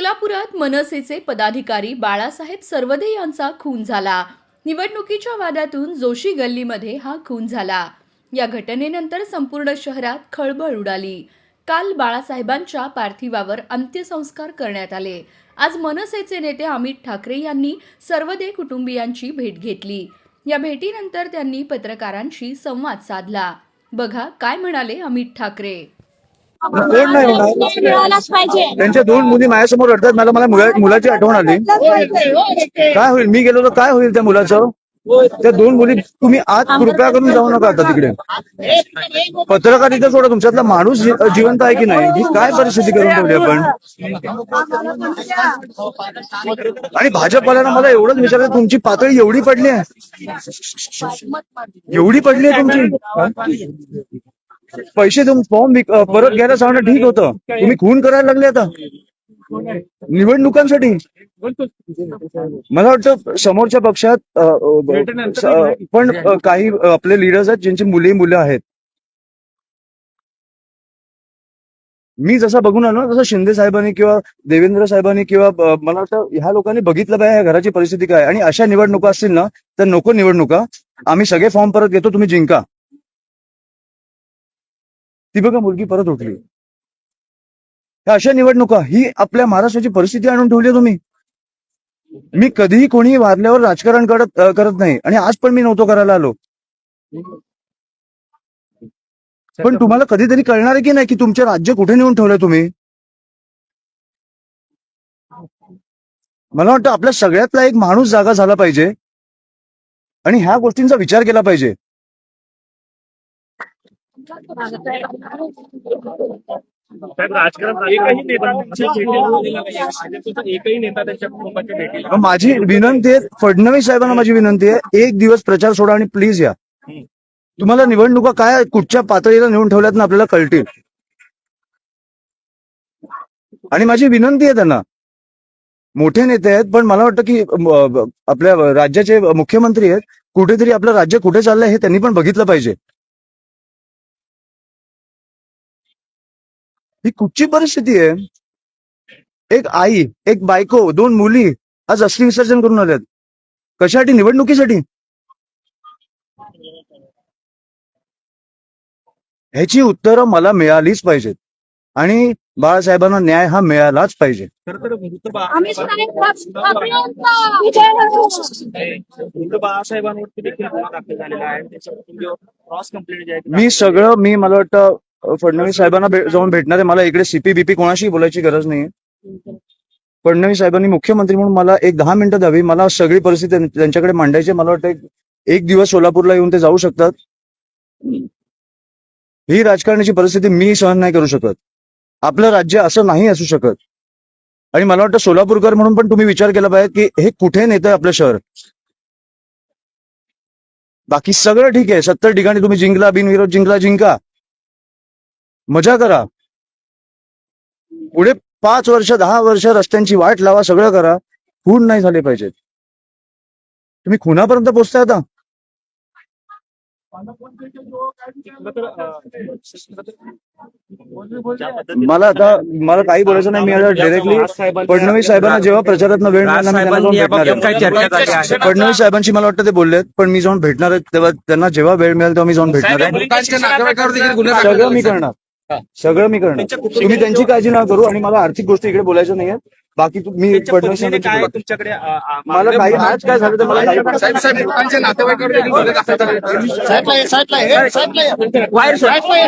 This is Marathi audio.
सोलापुरात मनसेचे पदाधिकारी बाळासाहेब सरवदे यांचा खून झाला. निवडणुकीच्या वादातून जोशी गल्लीमध्ये हा खून झाला. या घटनेनंतर संपूर्ण शहरात खळबळ उडाली. काल बाळासाहेबांच्या पार्थिवावर अंत्यसंस्कार करण्यात आले. आज मनसेचे नेते अमित ठाकरे यांनी सरवदे कुटुंबियांची भेट घेतली. या भेटीनंतर त्यांनी पत्रकारांशी संवाद साधला. बघा काय म्हणाले अमित ठाकरे. कोण नाही होणार. मिळालाच पाहिजे. त्यांच्या दोन मुली माझ्यासमोर रडतात. मला मुलाची आठवण आली. काय होईल, मी गेलो तर काय होईल त्या मुलाचं. त्या दोन मुली तुम्ही आज कृपया करून जाऊ नका आता तिकडे. पत्रकारिता सोडा, तुमच्यातला माणूस जिवंत आहे की नाही, ही काय परिस्थिती करून ठेवली आपण. आणि भाजपवाल्यांना मला एवढंच विचारायचं, तुमची पातळी एवढी पडली आहे, एवढी पडली आहे तुमची. पैसे देऊन फॉर्म परत घ्यायला सांगणं ठीक होतं, तुम्ही खून करायला लागले आता निवडणुकांसाठी. मला वाटतं समोरच्या पक्षात पण काही आपले लीडर्स आहेत ज्यांची मुलं आहेत. मी जसा बघून आलो तसं शिंदे साहेबांनी किंवा देवेंद्र साहेबांनी किंवा मला वाटतं ह्या लोकांनी बघितलं पाहिजे ह्या घराची परिस्थिती काय. आणि अशा निवडणुका असतील ना तर नको निवडणुका. आम्ही सगळे फॉर्म परत घेतो, तुम्ही जिंका. ती बघा मुलगी परत उठली. अशा निवडणुका ही आपल्या महाराष्ट्राची परिस्थिती आणून ठेवली आहे तुम्ही. मी कधीही कोणीही वारल्यावर राजकारण करत नाही, आणि आज पण मी नव्हतो करायला आलो. पण तुम्हाला कधीतरी कळणार आहे की नाही की तुमचे राज्य कुठे नेऊन ठेवलंय तुम्ही. मला वाटतं आपल्या सगळ्यातला एक माणूस जागा झाला पाहिजे आणि ह्या गोष्टींचा विचार केला पाहिजे. एकही नेता त्यांच्या कुटुंबाच्या भेटीला. माझी विनंती आहे, फडणवीस साहेबांना माझी विनंती आहे, एक दिवस प्रचार सोडा आणि प्लीज या. तुम्हाला निवडणुका काय कुठच्या पातळीला नेऊन ठेवल्यात ना आपल्याला कळतील. आणि माझी विनंती आहे त्यांना, मोठे नेते आहेत पण मला वाटतं की आपल्या राज्याचे मुख्यमंत्री आहेत, कुठेतरी आपलं राज्य कुठे चाललंय हे त्यांनी पण बघितलं पाहिजे. ही कुठची परिस्थिती आहे. एक आई, एक बायको, दोन मुली आज अस्थि विसर्जन करून आल्यात. कशासाठी? निवडणुकीसाठी. ह्याची उत्तरं मला मिळालीच पाहिजेत आणि बाळासाहेबांना न्याय हा मिळालाच पाहिजे. बाळासाहेबांवरती देखील गुन्हा दाखल झालेला आहे. त्याच्या कुटुंबियावर क्रॉस कंप्लेंट मी मला वाटतं फडणवीस साहेबांना जाऊन भेटणार आहे. मला इकडे सीपी कोणाशी बोलायची गरज नाहीये. फडणवीस साहेबांनी मुख्यमंत्री म्हणून मला एक 10 मिनिटं द्यावी. मला सगळी परिस्थिती त्यांच्याकडे मांडायची. मला वाटतं एक दिवस सोलापूरला येऊन ते जाऊ शकतात. ही राजकारणाची परिस्थिती मी सहन नाही करू शकत. आपलं राज्य असं नाही असू शकत. आणि मला वाटतं सोलापूरकर म्हणून पण तुम्ही विचार केला पाहिजे की हे कुठे नेतंय आपलं शहर. बाकी सगळं ठीक आहे, 70 ठिकाणी तुम्ही जिंकला, बिनविरोध जिंका, मजा करा. पुढे 5 वर्ष 10 वर्ष रस्त्यांची वाट लावा, सगळं करा. खून नाही झाले पाहिजेत. तुम्ही खुनापर्यंत पोहोचताय आता. मला काही बोलायचं नाही. मी आता डायरेक्टली फडणवीस साहेबांना जेव्हा प्रचारात वेळ मिळाला फडणवीस साहेबांशी मला वाटतं ते बोललेत, पण मी जाऊन भेटणार आहे तेव्हा त्यांना जेव्हा वेळ मिळेल तेव्हा मी जाऊन भेटणार आहे. सगळं मी करणार. तुम्ही त्यांची काळजी नका करू. आणि मला आर्थिक गोष्टी इकडे बोलायचं नाहीये. बाकी मी फडणवीस तुमच्याकडे मला काही आज काय झालं तर मला काही